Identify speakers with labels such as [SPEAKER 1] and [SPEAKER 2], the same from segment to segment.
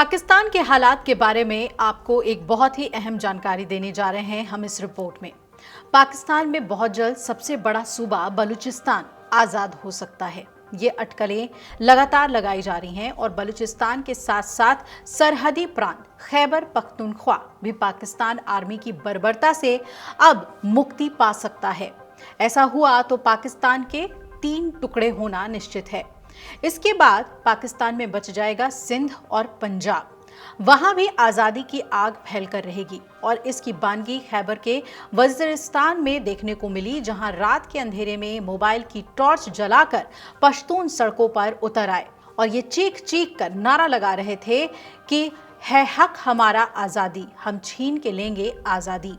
[SPEAKER 1] पाकिस्तान के हालात के बारे में आपको एक बहुत ही अहम जानकारी देने जा रहे हैं हम इस रिपोर्ट में। पाकिस्तान में बहुत जल्द सबसे बड़ा सूबा बलूचिस्तान आजाद हो सकता है। ये अटकलें लगातार लगाई जा रही हैं और बलूचिस्तान के साथ साथ सरहदी प्रांत खैबर पख्तूनख्वा भी पाकिस्तान आर्मी की बर्बरता से अब मुक्ति पा सकता है। ऐसा हुआ तो पाकिस्तान के 3 टुकड़े होना निश्चित है। इसके बाद पाकिस्तान में बच जाएगा सिंध और पंजाब। वहां भी आजादी की आग फैलकर रहेगी और इसकी बानगी खैबर के वजीरिस्तान में देखने को मिली, जहां रात के अंधेरे में मोबाइल की टॉर्च जलाकर पश्तून सड़कों पर उतर आए और ये चीख चीख कर नारा लगा रहे थे कि है हक हमारा आजादी, हम छीन के लेंगे आजादी।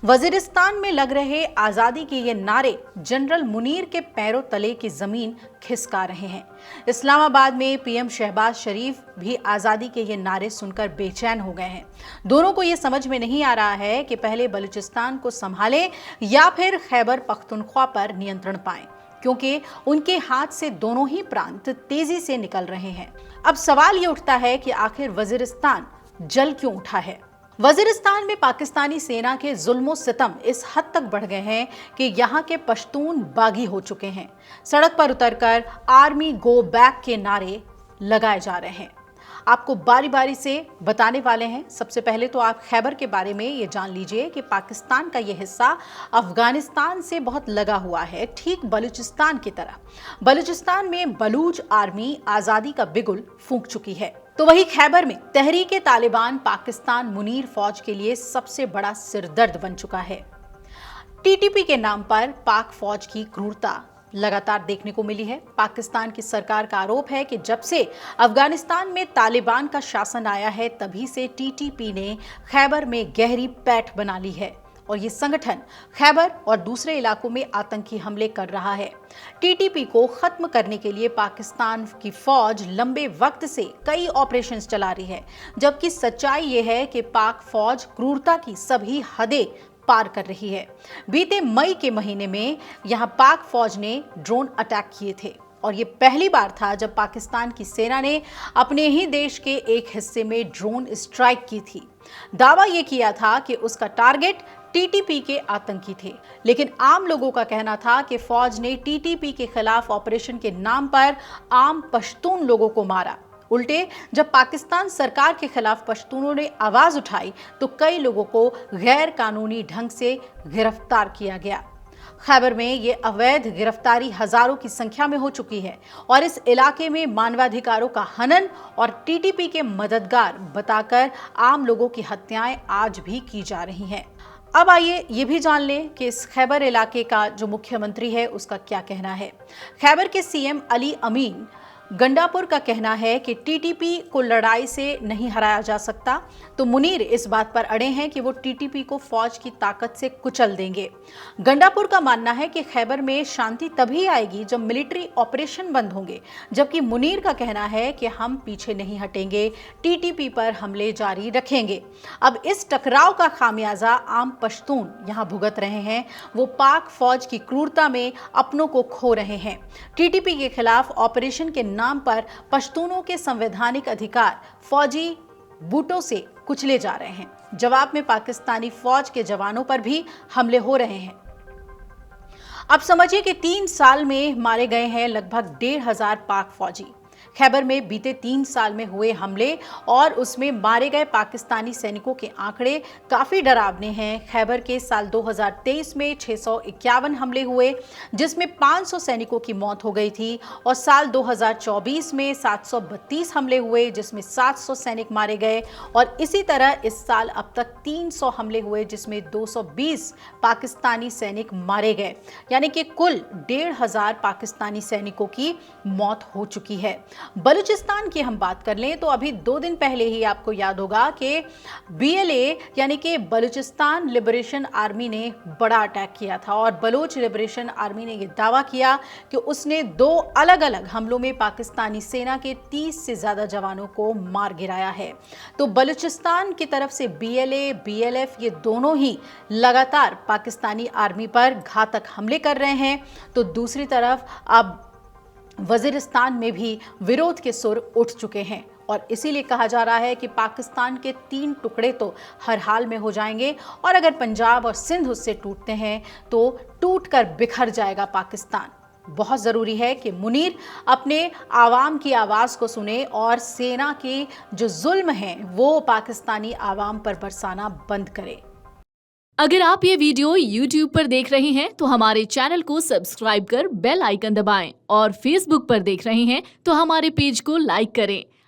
[SPEAKER 1] वजीरिस्तान में लग रहे आजादी के ये नारे जनरल मुनीर के पैरों तले की जमीन खिसका रहे हैं। इस्लामाबाद में पीएम शहबाज शरीफ भी आजादी के ये नारे सुनकर बेचैन हो गए हैं। दोनों को ये समझ में नहीं आ रहा है कि पहले बलूचिस्तान को संभालें या फिर खैबर पख्तूनख्वा पर नियंत्रण पाएं, क्योंकि उनके हाथ से दोनों ही प्रांत तेजी से निकल रहे हैं। अब सवाल ये उठता है कि आखिर वजीरिस्तान जल क्यों उठा है। वजीरिस्तान में पाकिस्तानी सेना के जुल्मो सितम इस हद तक बढ़ गए हैं कि यहाँ के पश्तून बागी हो चुके हैं। सड़क पर उतरकर आर्मी गो बैक के नारे लगाए जा रहे हैं। आपको बारी बारी से बताने वाले हैं। सबसे पहले तो आप खैबर के बारे में ये जान लीजिए कि पाकिस्तान का ये हिस्सा अफगानिस्तान से बहुत लगा हुआ है, ठीक बलूचिस्तान की तरह। बलूचिस्तान में बलूच आर्मी आजादी का बिगुल फूंक चुकी है, तो वही खैबर में तहरीके तालिबान पाकिस्तान मुनीर फौज के लिए सबसे बड़ा सिरदर्द बन चुका है। टीटीपी के नाम पर पाक फौज की क्रूरता लगातार देखने को मिली है। पाकिस्तान की सरकार का आरोप है कि जब से अफगानिस्तान में तालिबान का शासन आया है, तभी से टीटीपी ने खैबर में गहरी पैठ बना ली है और ये संगठन खैबर और दूसरे इलाकों में आतंकी हमले कर रहा है। टीटीपी को खत्म करने के लिए पाकिस्तान की फौज लंबे वक्त से कई ऑपरेशंस चला रही है, जबकि सच्चाई ये है कि पाक फौज क्रूरता की सभी हदें पार कर रही है। बीते मई के महीने में यहां पाक फौज ने ड्रोन अटैक किए थे और ये पहली बार था जब पाकिस्तान की सेना ने अपने ही देश के एक हिस्से में ड्रोन स्ट्राइक की थी। दावा ये किया था कि उसका टारगेट टीटीपी के आतंकी थे, लेकिन आम लोगों का कहना था कि फौज ने टीटीपी के खिलाफ ऑपरेशन के नाम पर आम पश्तून लोगों को मारा। उल्टे जब पाकिस्तान सरकार के खिलाफ पश्तूनों ने आवाज उठाई तो कई लोगों को गैर कानूनी ढंग से गिरफ्तार किया गया। खैबर में ये अवैध गिरफ्तारी हजारों की संख्या में हो चुकी है और इस इलाके में मानवाधिकारों का हनन और टीटीपी के मददगार बताकर आम लोगों की हत्याएं आज भी की जा रही हैं। अब आइए ये भी जान लें कि इस खैबर इलाके का जो मुख्यमंत्री है उसका क्या कहना है। खैबर के सीएम अली अमीन गंडापुर का कहना है कि टीटीपी को लड़ाई से नहीं हराया जा सकता, तो मुनीर इस बात पर अड़े हैं कि वो टीटीपी को फौज की ताकत से कुचल देंगे। गंडापुर का मानना है कि खैबर में शांति तभी आएगी जब मिलिट्री ऑपरेशन बंद होंगे, जबकि मुनीर का कहना है कि हम पीछे नहीं हटेंगे, टीटीपी पर हमले जारी रखेंगे। अब इस टकराव का खामियाजा आम पश्तून यहाँ भुगत रहे हैं। वो पाक फौज की क्रूरता में अपनों को खो रहे हैं। टीटीपी के खिलाफ ऑपरेशन के नाम पर पश्तूनों के संवैधानिक अधिकार फौजी बूटों से कुचले जा रहे हैं। जवाब में पाकिस्तानी फौज के जवानों पर भी हमले हो रहे हैं। अब समझिए कि 3 साल में मारे गए हैं लगभग 1500 पाक फौजी। खैबर में बीते 3 साल में हुए हमले और उसमें मारे गए पाकिस्तानी सैनिकों के आंकड़े काफी डरावने हैं। खैबर के साल 2023 में 651 हमले हुए, जिसमें 500 सैनिकों की मौत हो गई थी और साल 2024 में 732 हमले हुए, जिसमें 700 सैनिक मारे गए और इसी तरह इस साल अब तक 300 हमले हुए, जिसमें 220 पाकिस्तानी सैनिक मारे गए। यानी कि कुल 1500 पाकिस्तानी सैनिकों की मौत हो चुकी है। बलूचिस्तान की हम बात कर लें तो अभी 2 दिन पहले ही आपको याद होगा कि बीएलए यानी कि बलूचिस्तान लिबरेशन आर्मी ने बड़ा अटैक किया था और बलोच लिबरेशन आर्मी ने यह दावा किया कि उसने 2 अलग-अलग हमलों में पाकिस्तानी सेना के 30 से ज्यादा जवानों को मार गिराया है। तो बलूचिस्तान की तरफ से बीएलए, बीएलएफ ये दोनों ही लगातार पाकिस्तानी आर्मी पर घातक हमले कर रहे हैं। तो दूसरी तरफ अब वजीरिस्तान में भी विरोध के सुर उठ चुके हैं और इसीलिए कहा जा रहा है कि पाकिस्तान के 3 टुकड़े तो हर हाल में हो जाएंगे और अगर पंजाब और सिंध उससे टूटते हैं तो टूटकर बिखर जाएगा पाकिस्तान। बहुत ज़रूरी है कि मुनीर अपने आवाम की आवाज़ को सुने और सेना के जो जुल्म हैं वो पाकिस्तानी आवाम पर बरसाना बंद करे।
[SPEAKER 2] अगर आप ये वीडियो YouTube पर देख रहे हैं तो हमारे चैनल को सब्सक्राइब कर बेल आइकन दबाएं और Facebook पर देख रहे हैं तो हमारे पेज को लाइक करें।